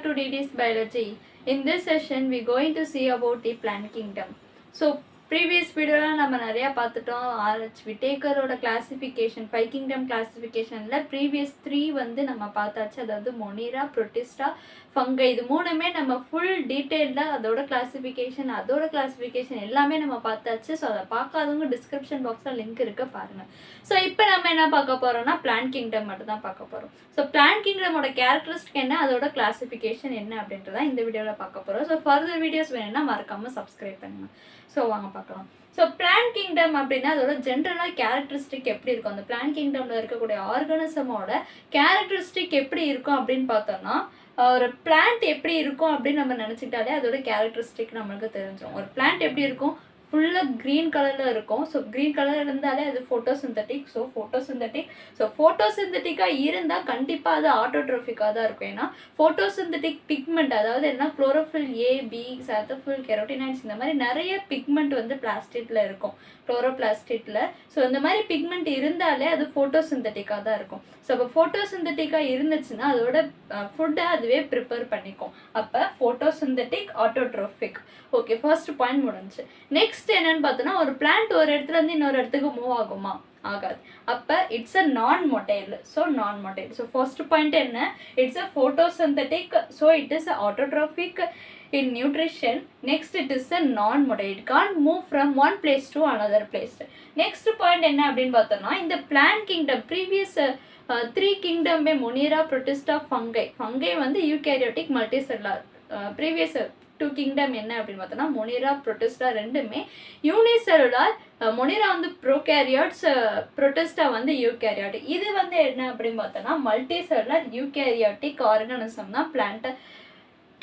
back to DD's Biology. In this session, we're going to see about the plant kingdom. So, previous video நம்ம நிறைய பார்த்துட்டோம். RH விட்டேக்கரோட classification 5 kingdom கிளாசிஃபிகேஷன்ல previous 3 வந்து நம்ம பார்த்தாச்சு. அதாவது Monera, Protista, fungi இது மூணுமே நம்ம ஃபுல் டீட்டெயில்டாக அதோட கிளாசிஃபிகேஷன் எல்லாமே நம்ம பார்த்தாச்சு. ஸோ அதை பார்க்காதவங்க டிஸ்கிரிப்ஷன் பாக்ஸில் லிங்க் இருக்க பாருங்கள். ஸோ இப்போ நம்ம என்ன பார்க்க போகிறோம்னா பிளான்ட் கிங்டம் மட்டும் தான் பார்க்க போகிறோம். ஸோ பிளான்ட் கிங்டமோட கேரக்டரிஸ்டிக் என்ன, அதோட கிளாசிஃபிகேஷன் என்ன அப்படின்றத இந்த வீடியோவில் பார்க்க போகிறோம். ஸோ ஃபர்தர் வீடியோஸ் வேணும்னா மறக்காமல் சப்ஸ்கிரைப் பண்ணுங்கள். ஸோ வாங்க பார்க்கலாம். ஸோ பிளான்ட் கிங்டம் அப்படின்னா அதோட ஜென்ரலாக கேரக்டரிஸ்டிக் எப்படி இருக்கும், அந்த பிளான்ட் கிங்டமில் இருக்கக்கூடிய ஆர்கானிசமோட கேரக்டரிஸ்டிக் எப்படி இருக்கும் அப்படின்னு பார்த்தோம்னா, ஒரு பிளான்ட் எப்படி இருக்கும் அப்படின்னு நம்ம நினச்சிக்கிட்டாலே அதோட கேரக்டரிஸ்டிக் நம்மளுக்கு தெரிஞ்சிடும். ஒரு பிளான்ட் எப்படி இருக்கும், ஃபுல்லாக க்ரீன் கலரில் இருக்கும். ஸோ க்ரீன் கலர் இருந்தாலே அது ஃபோட்டோசிந்தட்டிக். ஸோ ஃபோட்டோசிந்தட்டிக்காக இருந்தால் கண்டிப்பாக அது ஆட்டோட்ரோஃபிக்காக தான் இருக்கும். ஏன்னா ஃபோட்டோசிந்தட்டிக் பிக்மெண்ட், அதாவது என்ன, குளோரோஃபில் ஏ, பி, சாத்தோஃபில், கெரோட்டினைன்ஸ், இந்த மாதிரி நிறைய பிக்மெண்ட் வந்து பிளாஸ்டிக்கில் இருக்கும், குளோரோபிளாஸ்டிக்கில். ஸோ இந்த மாதிரி பிக்மெண்ட் இருந்தாலே அது ஃபோட்டோசிந்தட்டிக்காக தான் இருக்கும். ஸோ அப்போ ஃபோட்டோசிந்தட்டிக்காக இருந்துச்சுன்னா அதோட ஃபுட்டை அதுவே ப்ரிப்பேர் பண்ணிக்கும். அப்போ photosynthetic, autotrophic. Okay, first point முடிஞ்சு. நெக்ஸ்ட் என்னன்னு பார்த்தோன்னா, ஒரு பிளான்ட் ஒரு இடத்துல இருந்து இன்னொரு இடத்துக்கு மூவ் ஆகுமா, ஆகாது. அப்போ it's a non motile. So first point என்ன, it's a photosynthetic. So it is autotrophic in nutrition. Next, it is a non-motile. It can't move from one place to another place. Next point என்ன அப்படின்னு பார்த்தோம்னா, இந்த plant kingdom previous 3 kingdom Monera, Protista, fungi வந்து eukaryotic, multicellular. previous 2 kingdom என்ன அப்படின்னு பார்த்தோம்னா, Monera, Protista ரெண்டுமே unicellular. Monera வந்து ப்ரோகேரியோட்ஸ், புரோட்டிஸ்டா வந்து யூகேரியோட்டிக். இது வந்து என்ன அப்படின்னு பார்த்தோம்னா மல்டிசெல்லுலார் யூகேரியோட்டிக் ஆர்கானிசம் தான் பிளான்ட்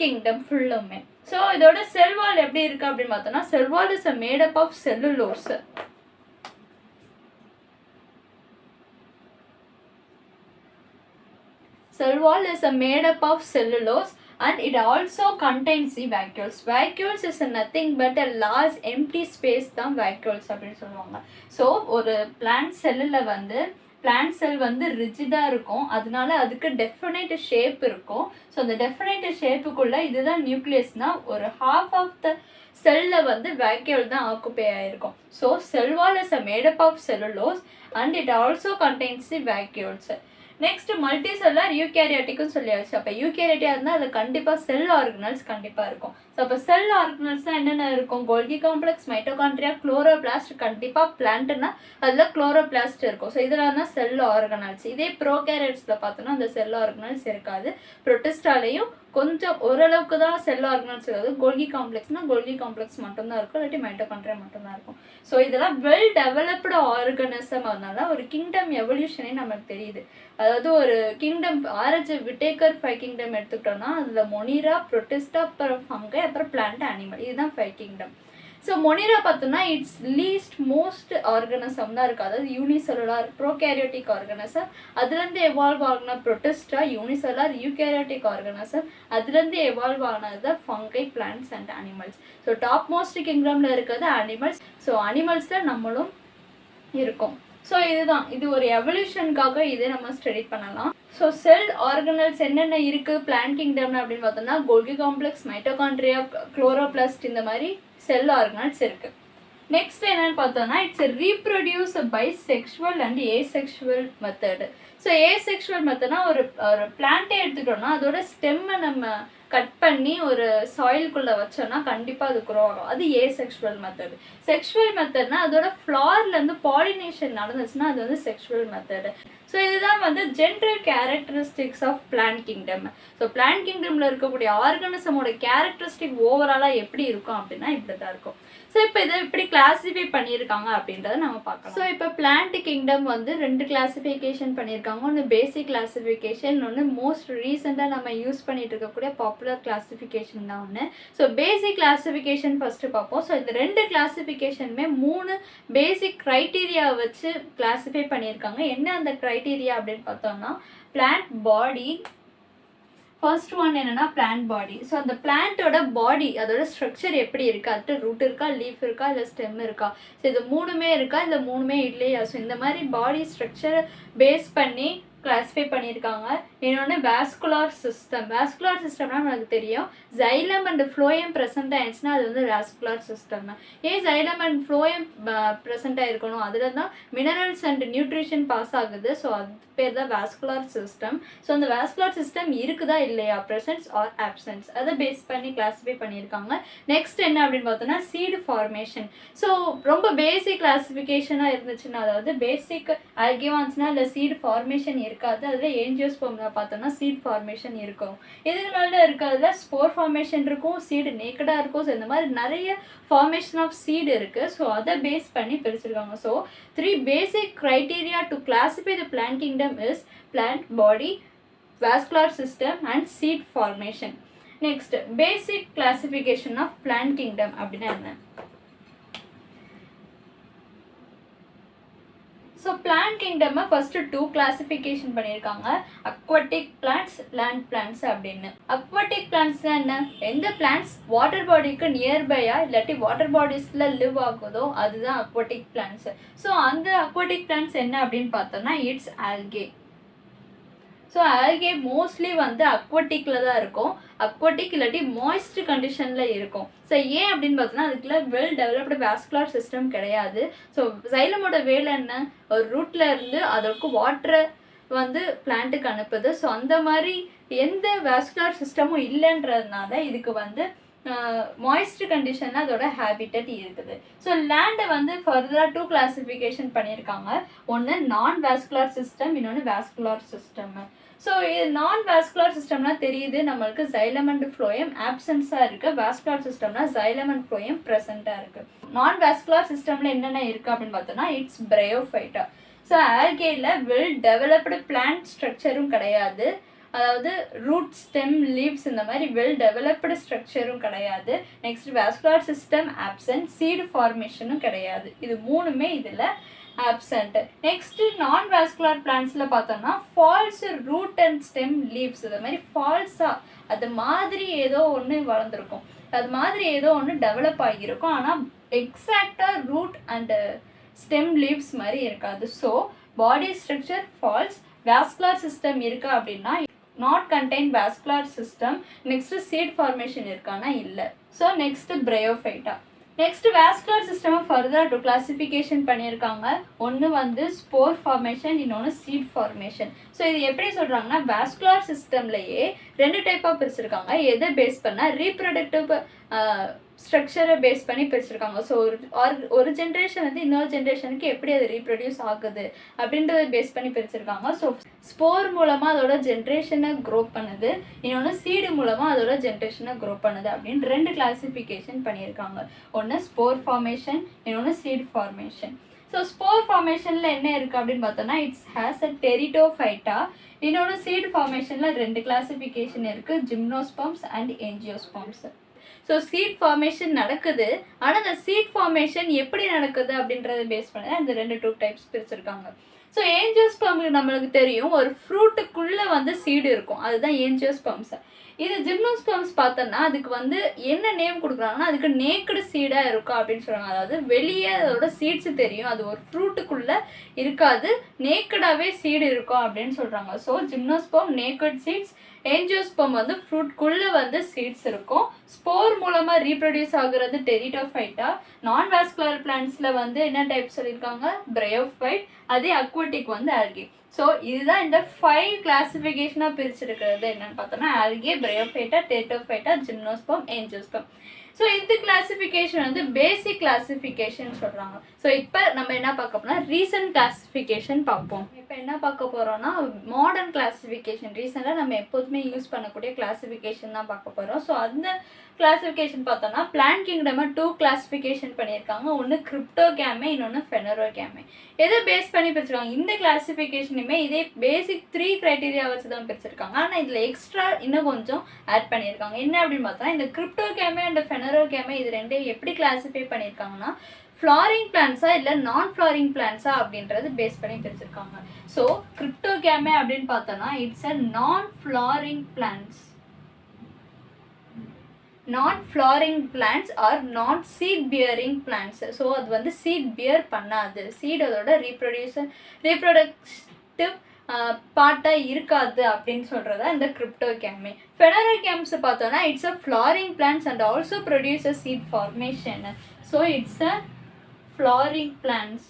கிங்டம் ஃபுல்லுமே. ஸோ இதோட செல்வால் எப்படி இருக்கு அப்படின்னு பார்த்தோம்னா, cell wall is made up of cellulose. Cell is made up of cellulose and it also contains the vacuoles. Vacuoles is nothing but a large empty space தான் vacuoles அப்படின்னு சொல்லுவாங்க. So ஒரு பிளான்ட் செல்லில் வந்து பிளான்ட் செல் வந்து ரிஜிடாக இருக்கும், அதனால அதுக்கு டெஃபினைட் ஷேப் இருக்கும். ஸோ அந்த டெஃபினைட் ஷேப்புக்குள்ளே இதுதான் நியூக்ளியஸ்னால் ஒரு ஹாஃப் ஆஃப் த செல்லில் வந்து வேக்யூல் தான் ஆக்குபை ஆகிருக்கும். So cell wall is made up of cellulose and it also contains the vacuoles. Next multicellular யூகேரியோட்டிக்னு சொல்லியாச்சு. அப்போ யூகேரியோட்டியாக இருந்தால் அது கண்டிப்பாக செல் ஆர்கனல்ஸ் கண்டிப்பாக இருக்கும். ஸோ அப்போ செல் ஆர்கனல்ஸ்னால் என்னென்ன இருக்கும், கோல்கி காம்ப்ளெக்ஸ், மைட்டோகாண்ட்ரியா, குளோரோபிளாஸ்ட். கண்டிப்பாக பிளான்ட்னா அதில் குளோரோபிளாஸ்ட் இருக்கும். ஸோ இதெல்லாம் தான் செல் ஆர்கனல்ஸ். இதே ப்ரோகேரியட்ஸில் பார்த்தோன்னா அந்த செல் ஆர்கனல்ஸ் இருக்காது. புரோட்டிஸ்டாலையும் கொஞ்சம் ஓரளவுக்கு தான் செல் ஆர்கனல்ஸ் இருக்காது. கோல்கி காம்ப்ளெக்ஸ்னால் கோல்கி காம்ப்ளெக்ஸ் மட்டும்தான் இருக்கும், இல்லாட்டி மைட்டோகாண்ட்ரியா மட்டும்தான் இருக்கும். ஸோ இதெல்லாம் வெல் டெவலப்டு ஆர்கனிசம். அதனால ஒரு கிங்டம் எவல்யூஷனே நமக்கு தெரியுது. அதாவது ஒரு கிங்டம் RH விட்டேக்கர் 5 கிங்டம் எடுத்துக்கிட்டோம்னா அதில் மொனிரா, புரோட்டிஸ்டா, அப்புறம் ஃபங்கை, அப்புறம் பிளான்ட், அனிமல், இதுதான் 5 கிங்டம். ஸோ மொனிரா பார்த்தோம்னா இட்ஸ் லீஸ்ட் மோஸ்ட் ஆர்கனிசம் தான் இருக்குது. அதாவது யூனிசெல்லுலார் ப்ரோகேரியோட்டிக் ஆர்கனிசம், அதுலேருந்து எவால்வ் ஆகின புரோட்டிஸ்டா, யூனிசெல்லுலார் யூகேரியோட்டிக் ஆர்கனிசம், அதுலேருந்து எவால்வ் ஆனது தான் fungi, plants and animals. So top most கிங்டமில் இருக்கிறது அனிமல்ஸ். ஸோ அனிமல்ஸில் நம்மளும் இருக்கும். ஸோ இதுதான், இது ஒரு எவல்யூஷனுக்காக இதை நம்ம ஸ்டடி பண்ணலாம். ஸோ செல் ஆர்கனல்ஸ் என்னென்ன இருக்குது பிளான்ட் கிங்டம்னு அப்படின்னு பார்த்தோம்னா, கோல்கி காம்ப்ளெக்ஸ், மைட்டோகாண்ட்ரியா, குளோரோபிளாஸ்ட், இந்த மாதிரி செல் ஆர்கனல்ஸ் இருக்குது. நெக்ஸ்ட் என்னென்னு பார்த்தோம்னா, it's reproduce by sexual and asexual method. So asexual மெத்தட்னா ஒரு பிளான்ட்டே எடுத்துக்கிட்டோம்னா அதோட ஸ்டெம்மை நம்ம கட் பண்ணி ஒரு சாயிலுக்குள்ளே வச்சோன்னா கண்டிப்பாக அது க்ரோ ஆகும். அது ஏசெக்ஷுவல் மெத்தடு. செக்ஷுவல் மெத்தட்னா அதோட ஃப்ளார்லேருந்து பாலினேஷன் நடந்துச்சுன்னா அது வந்து செக்ஷுவல் மெத்தடு. ஸோ இதுதான் வந்து general characteristics of plant kingdom. So plant கிங்டமில் இருக்கக்கூடிய ஆர்கனிசமோட கேரக்டரிஸ்டிக் ஓவராலாக எப்படி இருக்கும் அப்படின்னா இப்படி தான் இருக்கும். ஸோ இப்போ இதை எப்படி கிளாஸிஃபை பண்ணியிருக்காங்க அப்படின்றத நம்ம பார்க்கலாம். ஸோ இப்போ பிளான்ட் கிங்டம் வந்து 2 கிளாஸிஃபிகேஷன் பண்ணியிருக்காங்க. ஒன்று பேசிக் கிளாஸிஃபிகேஷன், ஒன்று மோஸ்ட் ரீசெண்டாக நம்ம யூஸ் பண்ணிட்டு இருக்கக்கூடிய பாப்புலர் கிளாஸிஃபிகேஷன் தான் ஒன்று. ஸோ பேசிக் கிளாஸிஃபிகேஷன் ஃபஸ்ட்டு பார்ப்போம். ஸோ இந்த 2 கிளாஸிஃபிகேஷனுமே 3 பேசிக் க்ரைட்டீரியா வச்சு கிளாஸிஃபை பண்ணியிருக்காங்க. என்ன அந்த க்ரைட்டீரியா அப்படின்னு பார்த்தோம்னா, பிளான்ட் பாடி. ஃபர்ஸ்ட் ஒன் என்னன்னா பிளான்ட் பாடி. ஸோ அந்த பிளான்ட்டோட பாடி, அதோட ஸ்ட்ரக்சர் எப்படி இருக்கா, அதுக்கு ரூட் இருக்கா, லீஃப் இருக்கா, இல்லை ஸ்டெம் இருக்கா, ஸோ இது 3மே இருக்கா, இல்லை 3மே இல்லையா. ஸோ இந்த மாதிரி பாடி ஸ்ட்ரக்சரை பேஸ் பண்ணி கிளாஸிஃபை பண்ணியிருக்காங்க. இன்னொன்று வாஸ்குலார் சிஸ்டம். வாஸ்குலார் சிஸ்டம்னா நமக்கு தெரியும் ஜைலம் அண்ட் ஃப்ளோயம் ப்ரெசென்ட் ஆயிடுச்சுன்னா அது வந்து வாஸ்குலார் சிஸ்டம். ஏன் ஜைலம் அண்ட் ஃப்ளோயம் ப்ரெசென்ட் ஆகிருக்கணும், அதில் தான் மினரல்ஸ் அண்ட் நியூட்ரிஷன் பாஸ் ஆகுது. ஸோ அது பேர் தான் வாஸ்குலார் சிஸ்டம். ஸோ அந்த வாஸ்குலார் சிஸ்டம் இருக்குதா இல்லையா, ப்ரெசன்ஸ் ஆர் ஆப்சன்ஸ், அதை பேஸ் பண்ணி கிளாஸிஃபை பண்ணியிருக்காங்க. நெக்ஸ்ட் என்ன அப்படின்னு பார்த்தோன்னா சீடு ஃபார்மேஷன். ஸோ ரொம்ப பேசிக் கிளாஸிஃபிகேஷனாக இருந்துச்சுன்னா, அதாவது பேசிக் ஆல்கிவான்ஸ்னால் இல்லை சீடு ஃபார்மேஷன் இருக்காது. அதில் ஏஞ்சியோஸ்போம்ல பார்த்தோம்னா சீட் ஃபார்மேஷன் இருக்கும். இதுக்கு மேலே இருக்கிறதுல ஸ்போர் ஃபார்மேஷன் இருக்கும், சீடு நேக்கடாக இருக்கும். ஸோ இந்த மாதிரி நிறைய ஃபார்மேஷன் ஆஃப் சீடு இருக்குது. ஸோ அதை பேஸ் பண்ணி பிரிச்சிருக்காங்க. So 3 basic criteria to classify the plant kingdom is plant body, vascular system and seed formation. Next, basic classification of plant kingdom அப்படின்னா என்ன? So plant kingdom first 2 classification பண்ணியிருக்காங்க, aquatic plants, land plants அப்படின்னு. Aquatic பிளான்ட்ஸ்னா என்ன, எந்த plants water பாடிக்கு நியர்பையா இல்லாட்டி water பாடிஸில் live ஆகுதோ அதுதான் அக்வாட்டிக் பிளான்ட்ஸ். ஸோ அந்த அக்வாட்டிக் பிளான்ட்ஸ் என்ன அப்படின்னு பார்த்தோம்னா it's algae. So algae mostly வந்து அக்வாட்டிக்கில் தான் இருக்கும், அக்வாட்டிக் இல்லாட்டி மாய்ஸ்ட் கண்டிஷனில் இருக்கும். ஸோ ஏன் அப்படின்னு பார்த்தோன்னா அதுக்குள்ள வெல் டெவலப்டு வாஸ்குலார் சிஸ்டம் கிடையாது. ஸோ சைலமோட வேலை என்ன, ஒரு ரூட்டில் இருந்து அதற்கு வாட்டரை வந்து பிளான்ட்டுக்கு அனுப்புது. ஸோ அந்த மாதிரி எந்த வாஸ்குலார் சிஸ்டமும் இல்லைன்றதுனால இதுக்கு வந்து மாய்ஸ்ட் கண்டிஷனில் அதோட ஹேபிட்டட் இருக்குது. ஸோ லேண்டை வந்து ஃபர்தராக 2 கிளாஸிஃபிகேஷன் பண்ணியிருக்காங்க. ஒன்று நான் வாஸ்குலார் சிஸ்டம், இன்னொன்று வாஸ்குலார் சிஸ்டம். ஸோ இது நான் வாஸ்குலார் சிஸ்டம்னா தெரியுது நம்மளுக்கு ஜைலம் அண்ட் ஃப்ளோயம் ஆப்சன்ஸாக இருக்குது, வாஸ்குலார் சிஸ்டம்னா ஜைலம் அண்ட் ஃப்ளோயம் ப்ரெசென்ட்டாக இருக்குது. நான் வாஸ்குலார் சிஸ்டமில் என்னென்ன இருக்குது அப்படின்னு பார்த்தோன்னா இட்ஸ் பிரயோஃபைட்டா. ஸோ ஆல்கேல வெல் டெவலப்டு பிளான்ட் ஸ்ட்ரக்சரும் கிடையாது, அதாவது ரூட், ஸ்டெம், லீவ்ஸ் இந்த மாதிரி வெல் டெவலப்டு ஸ்ட்ரக்சரும் கிடையாது. Next vascular system absent, seed ஃபார்மேஷனும் கிடையாது. இது 3மே இதில் ஆப்சண்ட். நெக்ஸ்ட் நான் வாஸ்குலார் பிளான்ட்ஸில் பார்த்தோம்னா false root and stem, leaves இது மாதிரி ஃபால்ஸாக அது மாதிரி ஏதோ ஒன்று வளர்ந்துருக்கும், அது மாதிரி ஏதோ ஒன்று டெவலப் ஆகியிருக்கும், ஆனால் எக்ஸாக்டாக ரூட் அண்டு ஸ்டெம், லீவ்ஸ் மாதிரி இருக்காது. So body structure false. Vascular system இருக்கா அப்படின்னா not contain vascular system. Next seed formation இருக்கானா இல்லை. So next bryophyta. Next vascular system further 2 classification பண்ணியிருக்காங்க. ஒன்று வந்து ஸ்போர் ஃபார்மேஷன், இன்னொன்று சீட் ஃபார்மேஷன். ஸோ இது எப்படி சொல்கிறாங்கன்னா வாஸ்குலார் சிஸ்டம்லேயே 2 டைப்பாக பிரிச்சிருக்காங்க. எதை பேஸ் பண்ணால் ரீப்ரொடக்டிவ் ஸ்ட்ரக்சரை பேஸ் பண்ணி பிரிச்சிருக்காங்க. ஸோ ஒரு ஜென்ரேஷன் வந்து இன்னொரு ஜென்ரேஷனுக்கு எப்படி அது ரீப்ரொடியூஸ் ஆகுது அப்படின்றத பேஸ் பண்ணி பிரிச்சிருக்காங்க. ஸோ ஸ்போர் மூலமாக அதோட ஜென்ரேஷனை க்ரோ பண்ணுது, இன்னொன்று சீடு மூலமாக அதோட ஜென்ரேஷனை க்ரோ பண்ணுது அப்படின்னு 2 கிளாசிஃபிகேஷன் பண்ணியிருக்காங்க. ஒன்று ஸ்போர் ஃபார்மேஷன், இன்னொன்று சீட் ஃபார்மேஷன். ஸோ ஸ்போர் ஃபார்மேஷனில் என்ன இருக்குது அப்படின்னு பார்த்தோன்னா இட்ஸ் ஹேஸ் அ டெரிட்டோஃபைட்டா. இன்னொன்று சீட் ஃபார்மேஷனில் 2 கிளாசிஃபிகேஷன் இருக்குது, gymnosperms and angiosperms. So seed formation நடக்குது, ஆனால் அந்த சீட் ஃபார்மேஷன் எப்படி நடக்குது அப்படின்றத பேஸ் பண்ணி அந்த 2 டைப்ஸ் பிரிச்சிருக்காங்க. ஸோ ஏஞ்சியோஸ்பம் நம்மளுக்கு தெரியும் ஒரு ஃப்ரூட்டுக்குள்ளே வந்து சீடு இருக்கும், அதுதான் ஏஞ்சியோஸ்பம்ஸ். இது ஜிம்னோஸ்பம்ஸ் பார்த்தோன்னா அதுக்கு வந்து என்ன நேம் கொடுக்குறாங்கன்னா அதுக்கு நேக்கடு சீடாக இருக்கும் அப்படின்னு சொல்கிறாங்க. அதாவது வெளியே அதோட சீட்ஸ் தெரியும், அது ஒரு ஃப்ரூட்டுக்குள்ளே இருக்காது, நேக்கடாகவே சீடு இருக்கும் அப்படின்னு சொல்கிறாங்க. ஸோ ஜிம்னோஸ்பம் நேக்கட் சீட்ஸ், ஏஞ்சியோஸ்பம் வந்து ஃப்ரூட்குள்ளே வந்து சீட்ஸ் இருக்கும். ஸ்போர் மூலமாக ரீப்ரொடியூஸ் ஆகுறது டெரிட்டோஃபைட்டா. நான் வாஸ்குலர் பிளான்ட்ஸில் வந்து என்ன டைப் சொல்லியிருக்காங்க, பிரயோஃபைட். அதே அக்வாட்டிக் வந்து ஆல்கே. ஸோ இதுதான் இந்த 5 கிளாசிஃபிகேஷனாக பிரிச்சிருக்கிறது. என்னென்னு பார்த்தோன்னா ஆல்கே, பிரயோஃபைட்டா, டெரிட்டோஃபைட்டா, ஜிம்னோஸ்பம், ஏஞ்சியோஸ்பம். ஸோ இந்த கிளாசிஃபிகேஷன் வந்து பேசிக் கிளாசிஃபிகேஷன் சொல்கிறாங்க. ஸோ இப்போ நம்ம என்ன பார்க்க போனால் ரீசன்ட் கிளாசிஃபிகேஷன் பார்ப்போம். இப்போ என்ன பார்க்க போகிறோம்னா மாடர்ன் கிளாசிஃபிகேஷன். ரீசெண்டாக நம்ம எப்போதுமே யூஸ் பண்ணக்கூடிய கிளாசிஃபிகேஷன் தான் பார்க்க போகிறோம். ஸோ அந்த கிளாசிஃபிகேஷன் பார்த்தோன்னா பிளான்ட் கிங்டம் 2 கிளாசிஃபிகேஷன் பண்ணியிருக்காங்க. ஒன்று கிரிப்டோகேமே, இன்னொன்று ஃபெனரோகேமே. எதை பேஸ் பண்ணி பிரிச்சிருக்காங்க, இந்த கிளாசிஃபிகேஷனுமே இதே பேசிக் 3 கிரைட்டீரியா வச்சு தான் பிரிச்சிருக்காங்க. ஆனால் இதில் எக்ஸ்ட்ரா இன்னும் கொஞ்சம் ஆட் பண்ணியிருக்காங்க. என்ன அப்படின்னு பார்த்தா இந்த கிரிப்டோகேமே அண்ட் ஃபெனரோகேமே இது 2 எப்படி கிளாசிஃபை பண்ணியிருக்காங்கன்னா ஃப்ளாரிங் பிளான்ஸா இல்லை நான் ஃப்ளாரிங் பிளான்ஸா அப்படின்றது பேஸ் பண்ணி பிரிச்சிருக்காங்க. ஸோ கிரிப்டோகேமே அப்படின்னு பார்த்தோன்னா it's a non flowering plants. Not flowering plants or not seed bearing plants. So அது வந்து சீட் பியர் பண்ணாது, சீட் அதோட ரீப்ரொடக்டிவ் பார்ட்டாக இருக்காது அப்படின்னு சொல்கிறதா இந்த கிரிப்டோகேமே. ஃபெனரோகேம்ஸ் பார்த்தோன்னா it's a flowering plants and also produce a seed formation. So it's a flowering plants.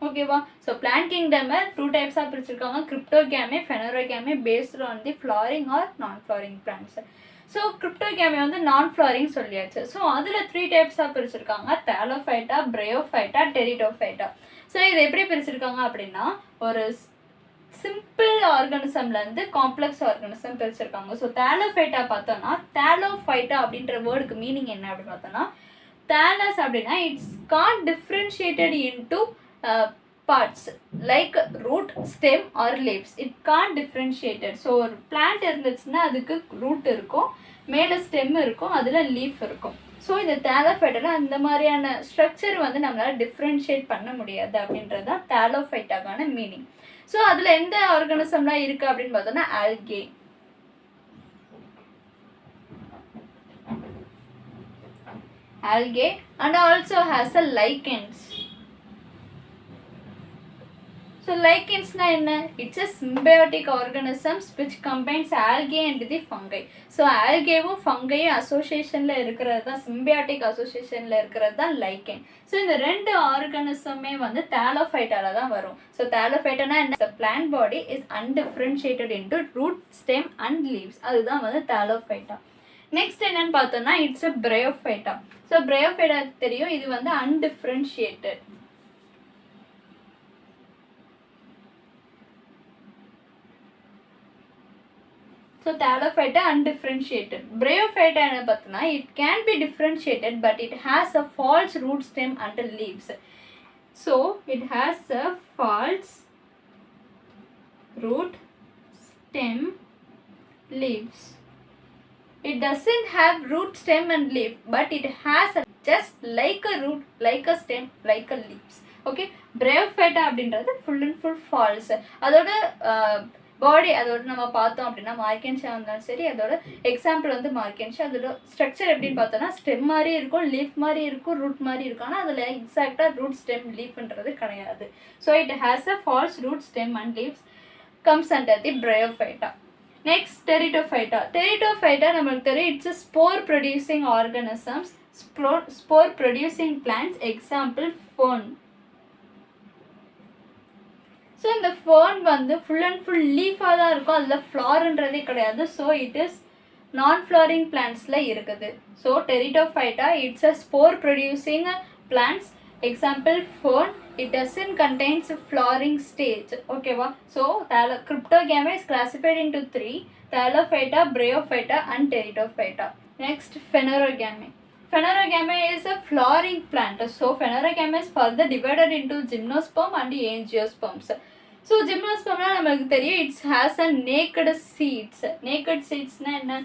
ஓகேவா? ஸோ பிளான்ட் கிங்டம் 2 டைப்ஸாக பிரிச்சிருக்காங்க, cryptogamae, phanerogamae, based on the flowering or non flowering plants. So cryptogamae வந்து non flooring சொல்லியாச்சு. So அதில் 3 டைப்ஸாக பிரிச்சிருக்காங்க, தாலோஃபைட்டா, பிரயோஃபைட்டா, Pteridophyta. So இது எப்படி பிரிச்சிருக்காங்க அப்படின்னா ஒரு சிம்பிள் ஆர்கானிசம்லேருந்து காம்ப்ளெக்ஸ் ஆர்கானிசம் பிரிச்சிருக்காங்க. ஸோ தாலோஃபைட்டா பார்த்தோன்னா, தாலோஃபைட்டா அப்படின்ற வேர்டுக்கு மீனிங் என்ன அப்படின்னு பார்த்தோன்னா, தாலஸ் அப்படின்னா it's can't differentiated into parts like root, stem or leaves. It can't differentiated. So ஒரு பிளான்ட் இருந்துச்சுன்னா அதுக்கு ரூட் இருக்கும், மேலே ஸ்டெம் இருக்கும், அதில் லீஃப் இருக்கும். ஸோ இந்த தாலோஃபைட்டால அந்த மாதிரியான ஸ்ட்ரக்சர் வந்து நம்மளால் டிஃப்ரென்ஷியேட் பண்ண முடியாது அப்படின்றது தான் தாலோஃபைட்டாக்கான மீனிங். ஸோ அதில் எந்த ஆர்கானிசம்லாம் இருக்குது அப்படின்னு பார்த்தோன்னா algae, algae and also has a lichens. So lichens na enna? It's a symbiotic organisms which combines algae and the fungi. So algae wo fungi association la irukradha, symbiotic association la irukradha lichen. So இந்த ரெண்டு ஆர்கானிசமே வந்து தாலோஃபைட்டால தான் வரும். So தாலோஃபைட்டானா என்ன? The plant body is undifferentiated into root, stem and leaves. அதுதான் வந்து தாலோஃபைட்டா. Next என்னன்னு பார்த்தோம்னா இட்ஸ் அ பிரயோஃபைட்டா. ஸோ பிரயோஃபைட்டா தெரியும், இது வந்து undifferentiated. So thallophyta undifferentiated. Bryophyta என்ன பார்த்தோன்னா it can be differentiated but it has a false root, stem and leaves. So it has a false root, stem, leaves. It doesn't have root, stem and leaf, but it has just like a root, like a stem, like a leaves. Okay, Bryophyta அப்படின்றது full and full false. அதோட பாடி அதோட நம்ம பார்த்தோம் அப்படின்னா மார்க்கென்ஷா இருந்தாலும் சரி, அதோட example வந்து மார்க்கென்ஷா. அதோட ஸ்ட்ரக்சர் எப்படின்னு பார்த்தோன்னா ஸ்டெம் மாதிரி இருக்கும், லீஃப் மாதிரி இருக்கும், ரூட் மாதிரி இருக்கும். ஆனால் அதில் எக்ஸாக்டாக ரூட், ஸ்டெம், லீஃப்ன்றது கிடையாது. So it has a false root, stem and leaves comes under the Bryophyta. Next, Pteridophyta. Pteridophyta நம்மளுக்கு தெரியும், it's a spore producing organisms, spore producing plants. Example fern. So இந்த ஃபர்ன் வந்து ஃபுல் அண்ட் ஃபுல் லீஃபாக தான் இருக்கும், அதில் ஃப்ளார்ன்றதே கிடையாது. So it is நான் flooring பிளான்ட்ஸில் இருக்குது. So Pteridophyta it's a spore producing plants. Example ஃபர்ன். It doesn't contains flowering stage. ஓகேவா? So Cryptogame is classified into 3: Thallophyta, Bryophyta and Pteridophyta. Next, Phanerogame. Phanerogame is a flowering plant. So Phanerogame is further divided into gymnosperm and angiosperms. So gymnosperm நமக்கு தெரியும், it has a naked seeds. Naked seeds na என்ன?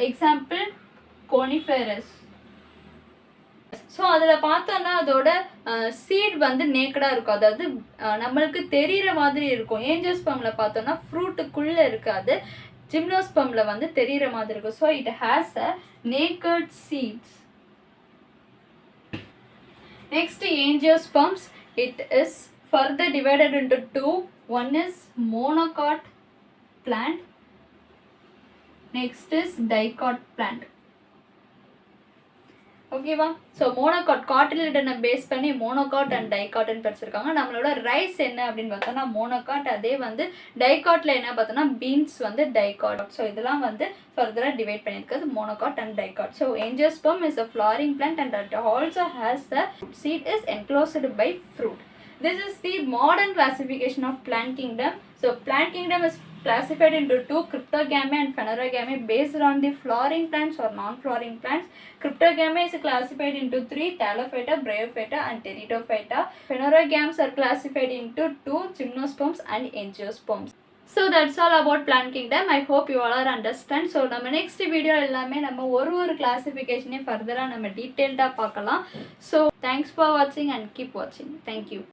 Example coniferous. So அதில் பார்த்தோன்னா அதோட seat வந்து நேக்கடாக இருக்கும், அதாவது நம்மளுக்கு தெரிகிற மாதிரி இருக்கும். ஏஞ்சோஸ்பம்ல பார்த்தோன்னா ஃப்ரூட்டுக்குள்ளே இருக்காது, ஜிம்னோஸ்பம்ல வந்து தெரிகிற மாதிரி இருக்கும். So it has a naked seeds. Next angiosperms. It is further divided into 2. One is monocot plant, next is dicot plant. ஓகேவா? ஸோ மோனோகாட், காட்டிலிடனை பேஸ் பண்ணி மோனோகாட் அண்ட் டைகாட்னு படிச்சிருக்காங்க. நம்மளோட ரைஸ் என்ன அப்படின்னு பார்த்தோன்னா மோனோகாட். அதே வந்து டைகாட்டில் என்ன பார்த்தோன்னா பீன்ஸ் வந்து டைகாட். ஸோ இதெல்லாம் வந்து ஃபர்தராக டிவைட் பண்ணியிருக்கிறது monocot and dicot. So angiosperm is a flowering plant and it also has the seed is enclosed by fruit. This is the modern classification of plant kingdom. So plant kingdom is classified into 2: Cryptogame and Phanerogame, based on the flowering plants or non-flowering plants. Cryptogame is classified into 3: Thallophyta, Bryophyta and Pteridophyta. Phanerogames are classified into 2: Gymnosperms and Angiosperms. So that's all about plant kingdom. I hope you all are understand. So நம்ம next video எல்லாமே நம்ம ஒரு classification ஃபர்தரா நம்ம டீடைல்டா பார்க்கலாம். So thanks for watching and keep watching. Thank you.